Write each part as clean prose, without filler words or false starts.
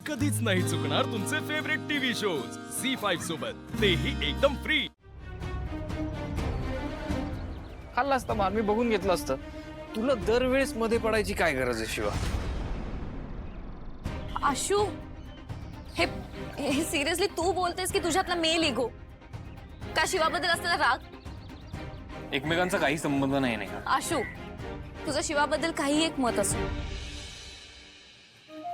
कधीच नाही चुकणार तुमचे फेवरेट टीव्ही शोज झी5 सोबत, तेही एकदम फ्री। खाल्ला असता मार, मी बघून घेतलं असतं। तुला दरवेळेस मध्ये पडायची काय गरज आहे शिवा? आशू, हे हे सिरियसली तू बोलतेस की तुझ्यातला मेल इगो का शिवाबद्दल असलेला राग? एकमेकांचा काही संबंध नाही नाही का? आशू, तुझं शिवाबद्दल काही एक मत असो,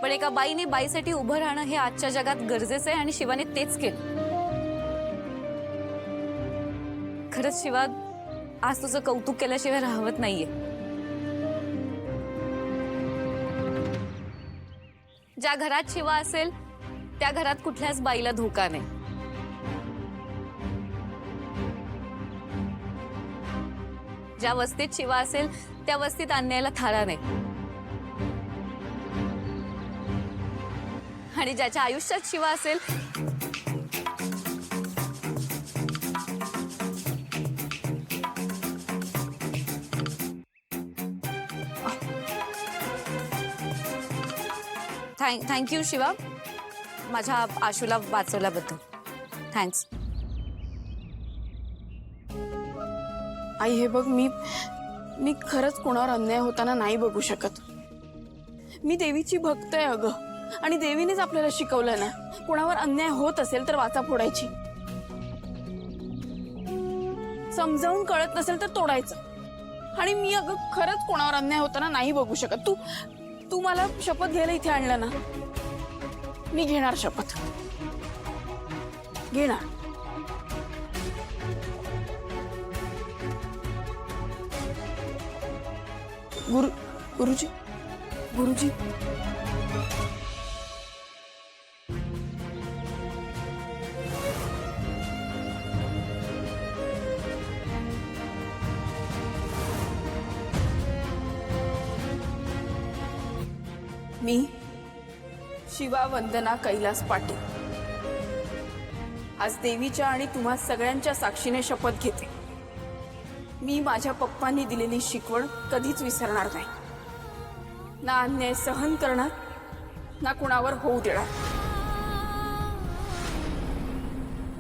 पण एका बाईने बाईसाठी उभं राहणं हे आजच्या जगात गरजेचं आहे आणि शिवाने तेच केलं। खरंच शिवा, आज तुझं कौतुक केल्याशिवाय राहवत नाहीये। ज्या घरात शिवा असेल त्या घरात कुठल्याच बाईला धोका नाही। ज्या वस्तीत शिवा असेल त्या वस्तीत अन्यायाला थारा नाही, आणि ज्याच्या आयुष्यात शिवा असेल थँक्यू शिवा, माझ्या आशूला वाचवल्याबद्दल थँक्स। आई हे बघ, मी खरंच कोणावर अन्याय होताना नाही बघू शकत। मी देवीची भक्त आहे अगं, आणि देवीनेच आपल्याला शिकवलं ना, कोणावर अन्याय होत असेल तर वाचा फोडायची, समजावून कळत नसेल तर तोडायचं। आणि मी अगं खरंच कोणावर अन्याय होताना नाही बघू शकत। तू मला शपथ घ्यायला इथे आणलं ना, मी घेणार शपथ, घेणार। गुरुजी, गुरुजी, मी शिवा वंदना कैलास पाटील आज देवीच्या आणि तुम्हा सगळ्यांच्या साक्षीने शपथ घेते, मी माझ्या पप्पांनी दिलेली शिकवण कधीच विसरणार नाही। ना अन्याय सहन करणार, ना कुणावर होऊ देणार,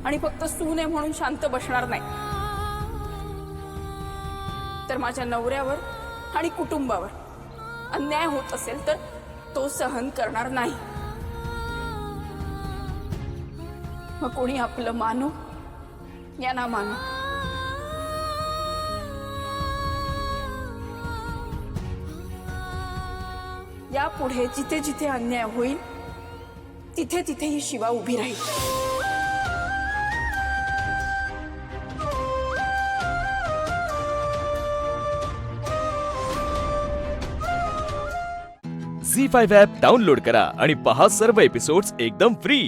आणि फक्त सून आहे म्हणून शांत बसणार नाही, तर माझ्या नवऱ्यावर आणि कुटुंबावर अन्याय होत असेल तर तो सहन करणार नाही। मग कोणी आपलं मानो या ना मानो, यापुढे जिथे जिथे अन्याय होईल तिथे तिथे ही शिवा उभी राहील। झी5 ॲप डाउनलोड करा आणि पहा सर्व एपिसोड्स एकदम फ्री।